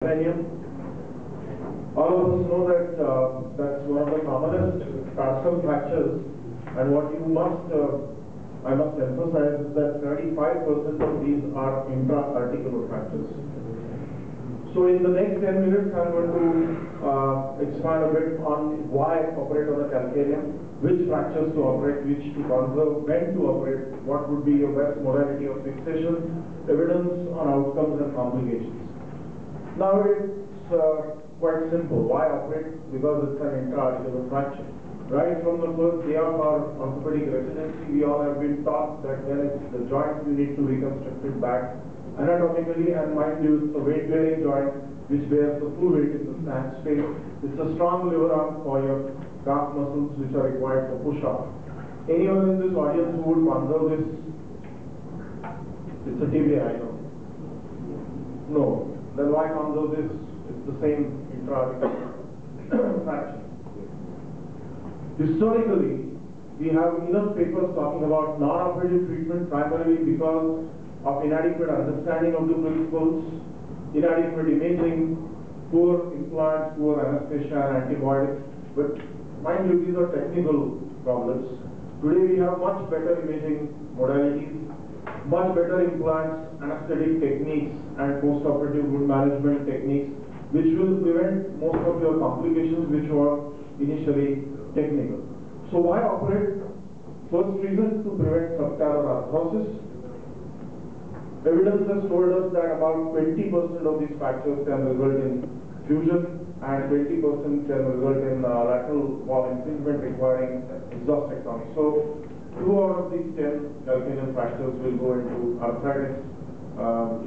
Titanium. All of us know that that's one of the commonest tarsal fractures, and what you must, I must emphasize is that 35% of these are intra-articular fractures. So in the next 10 minutes, I'm going to expand a bit on why operate on the calcaneum, which fractures to operate, which to conserve, when to operate, what would be your best modality of fixation, evidence on outcomes and complications. Now it's quite simple. Why operate? Because it's an intra-articular fracture. Right from the first day of our orthopedic residency, we all have been taught that when it's the joint, you need to reconstruct it back anatomically, and mind you, it's a weight-bearing joint which bears the full weight in the stand space. It's a strong lever arm for your calf muscles which are required for push-off. Anyone in this audience who would conserve this? It's a tibia, I know. No. Then why conserve this? It's the same intra-articular fracture. Historically, we have enough papers talking about non-operative treatment primarily because of inadequate understanding of the principles, inadequate imaging, poor implants, poor anesthesia and antibiotics. But mind you, these are technical problems. Today we have much better imaging modalities, much better implants, anesthetic techniques and post-operative wound management techniques which will prevent most of your complications which were initially technical. So why operate? First reason, to prevent subtalar arthrosis. Evidence has told us that about 20% of these fractures can result in fusion and 20% can result in lateral wall impingement requiring exhaustectomy. So 2 out of these 10 calcaneal fractures will go into arthritis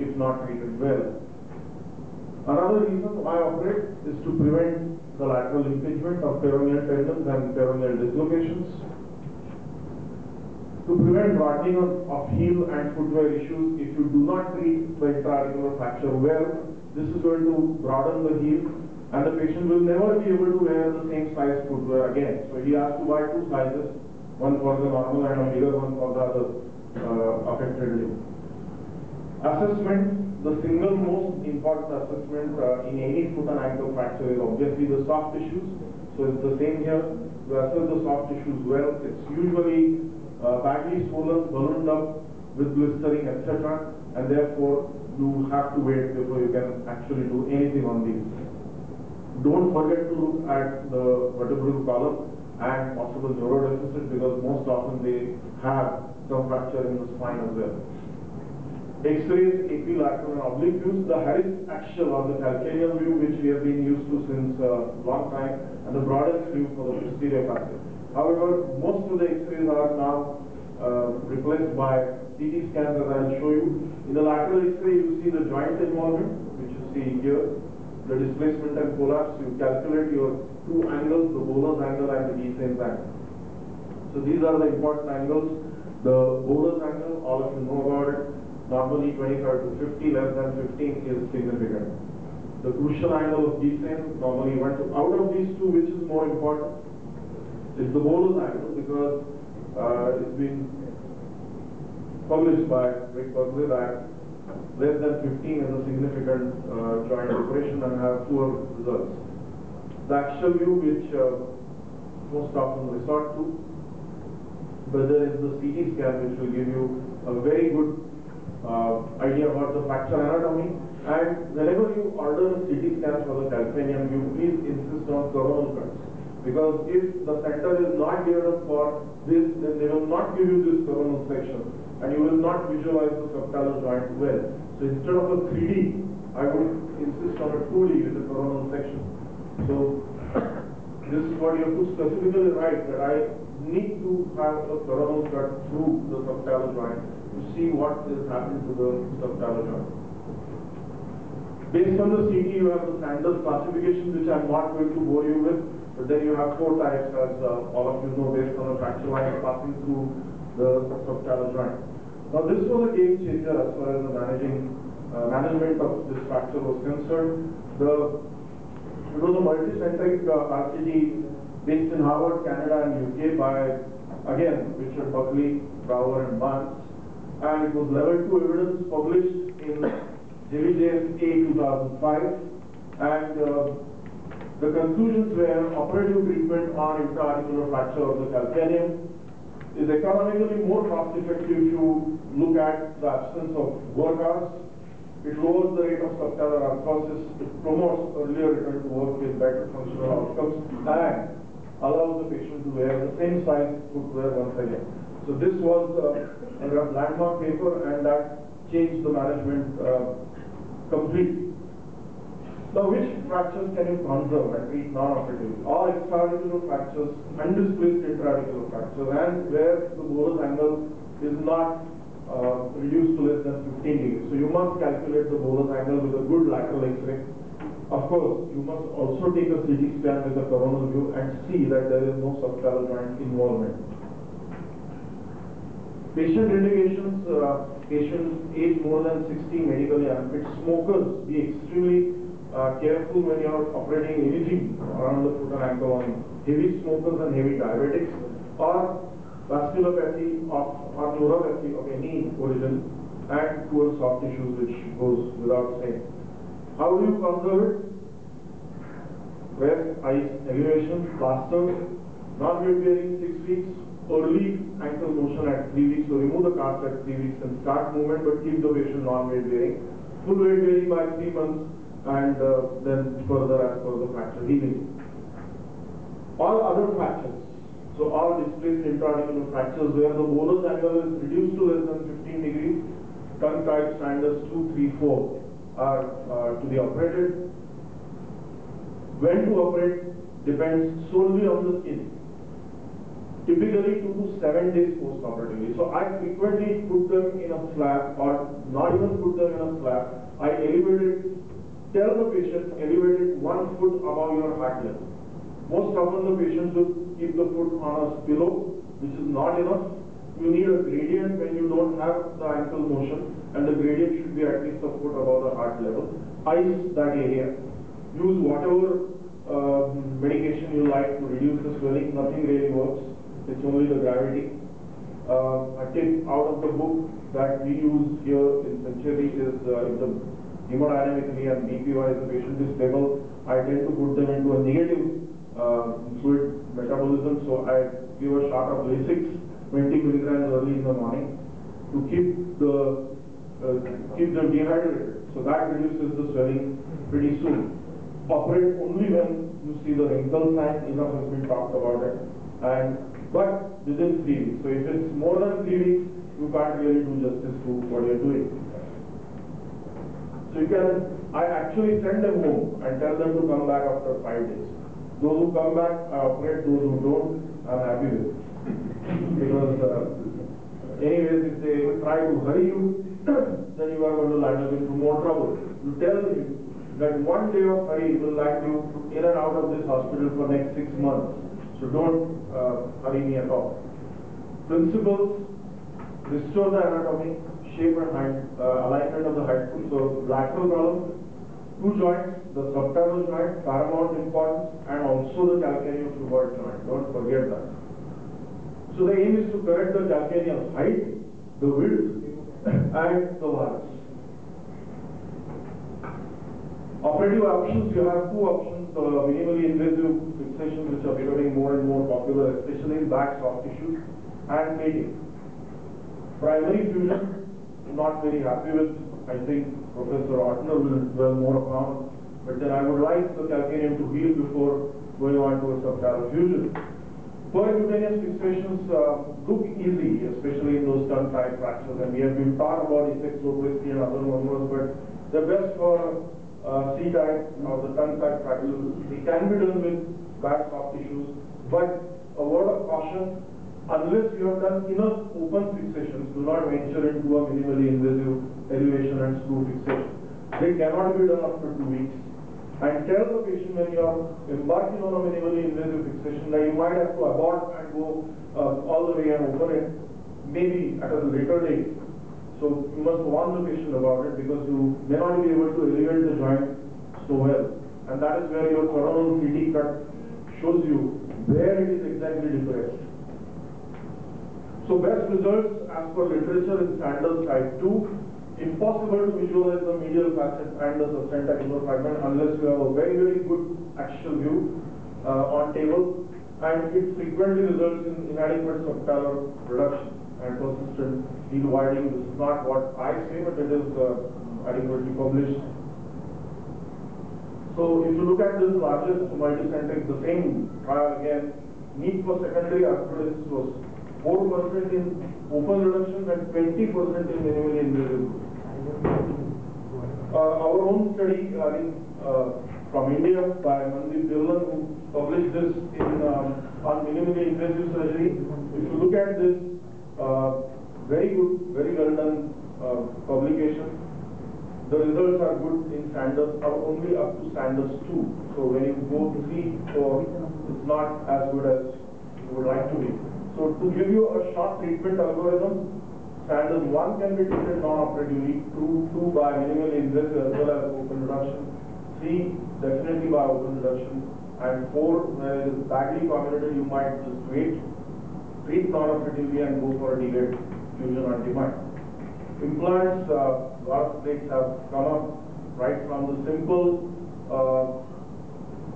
if not treated well. Another reason why operate is to prevent the lateral impingement of peroneal tendons and peroneal dislocations, to prevent rotting of heel and footwear issues. If you do not treat the intra-articular fracture well, this is going to broaden the heel and the patient will never be able to wear the same size footwear again. So he has to buy 2 sizes, one for the normal and a bigger one for the other affected limb. Assessment. The single most important assessment in any foot and ankle fracture is obviously the soft tissues. So it's the same here. To assess the soft tissues well, it's usually badly swollen, ballooned up with blistering, etc. And therefore, you have to wait before you can actually do anything on these. Don't forget to look at the vertebral column and possible neurodeficit because most often they have some fracture in the spine as well. X-rays, equilateral and oblique views, the Harris axial or the calcaneal view which we have been used to since a long time, and the broadest view for the posterior facet. However, most of the X-rays are now replaced by CT scans as I will show you. In the lateral X-ray you see the joint involvement which you see here, the displacement and collapse. You calculate your 2 angles, the Bowler's angle and the Giesens angle. So these are the important angles. The Bowler's angle, all of you know about it. Normally 25 to 50, less than 15 is significant. The crucial angle of Giesen, normally 1 to, out of these 2, which is more important? It's the Bowler's angle because it's been published by Rick Buckley that less than 15 is a significant joint operation and have poor results. The axial view which most often resort to, whether it's the CT scan which will give you a very good idea about the fracture anatomy, and whenever you order a CT scan for the calcaneum, you please insist on coronal cuts, because if the center is not geared up for this, then they will not give you this coronal section and you will not visualize the subtalar joint well. So instead of a 3D, I would insist on a 2D with a coronal section. So this is what you have to specifically write, that I need to have a coronal cut through the subtalar joint to see what is happening to the subtalar joint. Based on the CT, you have the Sanders classification, which I'm not going to bore you with, but then you have 4 types, as all of you know, based on the fracture lines passing through the subtalar joint. Now, this was a game changer as far as the management of this fracture was concerned. It was a multicentric RCT based in Harvard, Canada, and UK by, again, Richard Buckley, Brower, and Barnes. And it was level 2 evidence published in JVJS A 2005. And the conclusions were operative treatment on intra-articular fracture of the calcaneum is economically more cost effective if you look at the absence of work hours. It lowers the rate of subtalar arthrosis, it promotes earlier return to work with better functional outcomes, and allows the patient to wear the same size footwear once again. So this was a landmark paper, and that changed the management completely. Now, which fractures can you conserve and treat non-operatively? All extra-articular fractures, undisplaced intra-articular fractures, and where the bolus angle is not reduced to less than 15 degrees. So you must calculate the bolus angle with a good lateral X-ray. Of course, you must also take a CT scan with a coronal view and see that there is no subtalar joint involvement. Patient indications, patients age more than 60, medically unfit, smokers, be extremely careful when you are operating anything around the foot and ankle on heavy smokers and heavy diabetics, or vasculopathy or neuropathy of any origin, and poor soft tissues, which goes without saying. How do you conserve it? Wear ice elevation, plaster, non-weight bearing 6 weeks, early ankle motion at 3 weeks, so remove the cast at 3 weeks and start movement, but keep the patient non-weight bearing. Full weight bearing by 3 months, and then further as per the fracture healing. All other fractures, so all displaced intra-articular fractures where the bolus angle is reduced to less than 15 degrees, tongue type standards 2, 3, 4 are to be operated. When to operate depends solely on the skin. Typically 2 to 7 days post-operatively. So I frequently put them in a flap, or not even put them in a flap. I elevate it. Tell the patient, elevate it 1 foot above your heart level. Most often the patients will keep the foot on a pillow, which is not enough. You need a gradient when you don't have the ankle motion, and the gradient should be at least a foot above the heart level. Ice that area. Use whatever medication you like to reduce the swelling. Nothing really works. It's only the gravity. A tip out of the book that we use here in Century is if the hemodynamically and BP-wise the patient is stable, I tend to put them into a negative fluid metabolism. So I give a shot of Lasix, 20 milligrams early in the morning, to keep them dehydrated. So that reduces the swelling pretty soon. Operate only when you see the wrinkle sign. Enough has been talked about it, but within 3 weeks. So if it's more than 3 weeks, you can't really do justice to what you're doing. So I actually send them home and tell them to come back after 5 days. Those who come back, I operate. Those who don't, I'm happy with it. Because anyways, if they try to hurry you, then you are going to land up into more trouble. You tell them that 1 day of hurry will land you in and out of this hospital for next 6 months. So don't hurry me at all. Principles: restore the anatomy, shape and height, alignment of the height. So lateral column, 2 joints, the subtalar joint, paramount importance, and also the calcaneum cuboid joint. Don't forget that. So the aim is to correct the calcaneum height, the width, and the varus. Operative options, you have 2 options, minimally invasive fixations, which are becoming more and more popular, especially in back soft tissues, and plating. Primary fusion, not very happy with. I think Professor Ortner will dwell more upon, but then I would like the calcaneum to heal before going on to a subtalar fusion. Percutaneous fixations look easy, especially in those tongue-type fractures, and we have been taught about effects localisty and other numbers, but they're best for C-type or the tongue-type fractures. They can be done with bad soft tissues, but a word of caution: unless you have done enough open fixations, do not venture into a minimally invasive elevation and screw fixation. They cannot be done after 2 weeks. And tell the patient when you are embarking on a minimally invasive fixation that you might have to abort and go all the way and open it, maybe at a later date. So you must warn the patient about it, because you may not be able to elevate the joint so well. And that is where your coronal CT cut shows you where it is exactly depressed. So best results as per literature in Sanders type 2, impossible to visualize the medial facet and the sustentacular fragment unless you have a very, very good axial view on table, and it frequently results in inadequate subtalar reduction and persistent heel widening. This is not what I say, but it is adequately published. So if you look at this largest multicentric, the same trial again, need for secondary arthrodesis was 4% in open reduction and 20% in minimally invasive. Our own study from India by Mandeep Dhillon, who published this in on minimally invasive surgery. If you look at this, very good, very well done publication. The results are good in standards, are only up to standards 2. So when you go to 3, it's not as good as you would like to be. So to give you a short treatment algorithm, standard 1 can be treated non-operatively, 2 by minimally invasive as well as open reduction, 3 definitely by open reduction, and 4 where it is badly comminuted, you might just wait, treat non-operatively and go for a delayed fusion on demand. Implants, a lot of plates have come up right from the simple,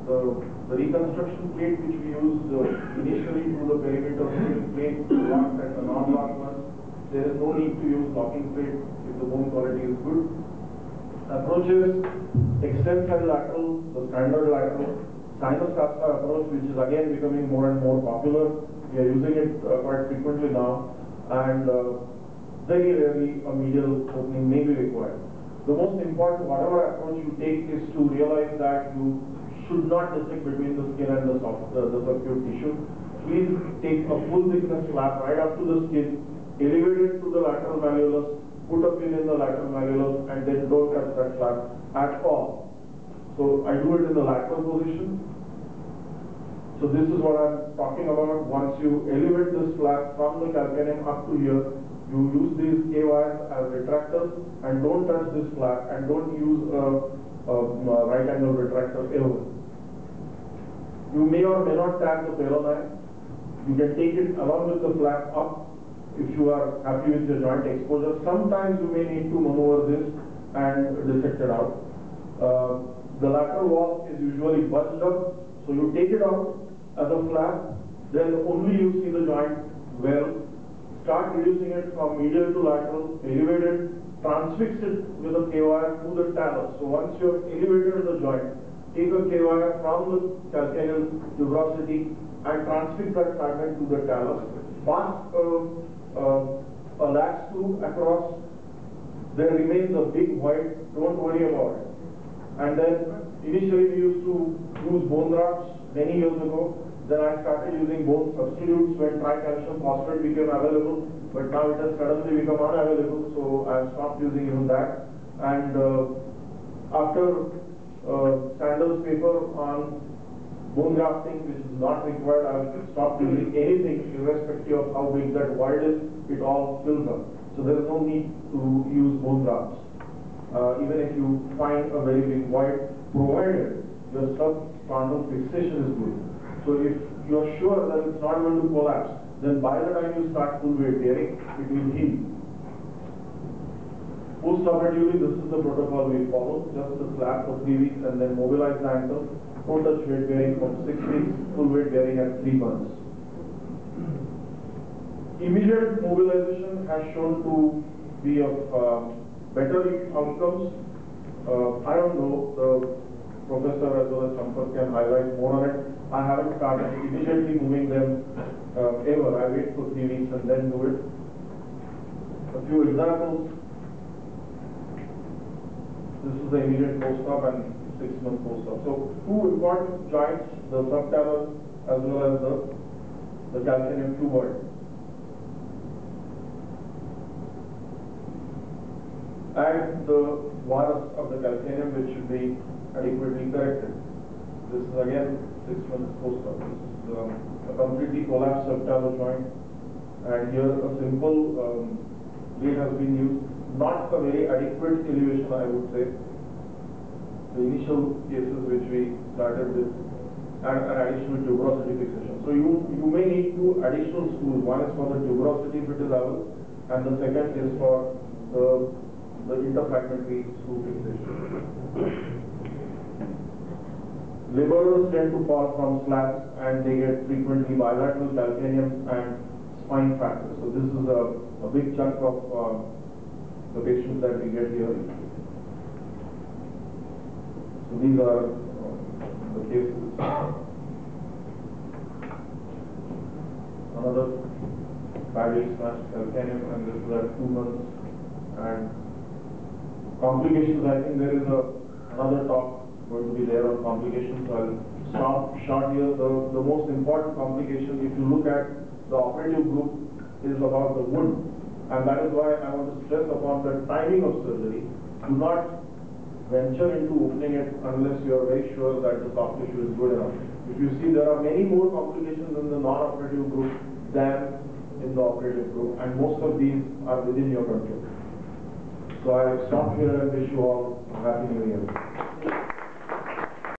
the reconstruction plate which we used initially to the perimeter plate, locked and the non-locked ones. There is no need to use locking plate if the bone quality is good. Approaches, extensile lateral, the standard lateral, sinus casta approach, which is again becoming more and more popular. We are using it quite frequently now, and very rarely a medial opening may be required. The most important, whatever approach you take, is to realize that you should not dissect between the skin and the subacute tissue. Please take a full thickness flap right up to the skin, elevate it to the lateral malleolus, put a pin in the lateral malleolus, and then don't touch that flap at all. So I do it in the lateral position. So this is what I'm talking about. Once you elevate this flap from the calcaneum up to here, you use these K wires as retractors and don't touch this flap, and don't use a right angle retractor ever. You may or may not tap the peloni. You can take it along with the flap up if you are happy with your joint exposure. Sometimes you may need to maneuver this and dissect it out. The lateral wall is usually bunched up, so you take it out as a flap, then only you see the joint well. Start reducing it from medial to lateral, elevate it, transfix it with a K wire to the talus. So once you have elevated the joint, take a K wire from the calcaneal tuberosity and transfix that fragment to the talus. Pass a latch screw across. There remains a big void. Don't worry about it. And then initially we used to use bone grafts many years ago. Then I started using bone substitutes when tricalcium phosphate became available, but now it has suddenly become unavailable, so I have stopped using even that. And after Sanders' paper on bone grafting, which is not required, I have stopped using anything irrespective of how big that void is. It all fills up. So there is no need to use bone grafts. Even if you find a very big void, provided your substandard fixation is good. So if you are sure that it's not going to collapse, then by the time you start full weight bearing, it will heal. Post-operatively, this is the protocol we follow. Just a slap for 3 weeks and then mobilize the ankle. No touch weight bearing for 6 weeks, full weight bearing at 3 months. Immediate mobilization has shown to be of better outcomes. I don't know, the professor as well as Sampath can highlight more on it. I haven't started immediately moving them ever. I wait for 3 weeks and then do it. A few examples. This is the immediate post-op and 6-month post-op. So 2 important joints, the subtalar as well as the calcaneum cuboid. And the varus of the calcaneum, which should be adequately corrected. This is again 6 months post-op. This is a completely collapsed subtalar joint, and here a simple blade has been used. Not a very adequate elevation, I would say. The initial cases which we started with and an additional tuberosity fixation. So you may need 2 additional screws. One is for the tuberosity if it is level, and the second is for the the interfragmentary screw fixation. Laborers tend to fall from slabs and they get frequently bilateral calcaneum and spine fractures. So this is a big chunk of the patients that we get here. So these are the cases. Another badly smashed calcaneum, and this is at 2 months. And complications, I think there is another talk going to be there on complications. I'll stop short here. The most important complication, if you look at the operative group, is about the wound. And that is why I want to stress upon the timing of surgery. Do not venture into opening it unless you are very sure that the soft tissue is good enough. If you see, there are many more complications in the non-operative group than in the operative group, and most of these are within your control. So I stop here and wish you all a happy New Year.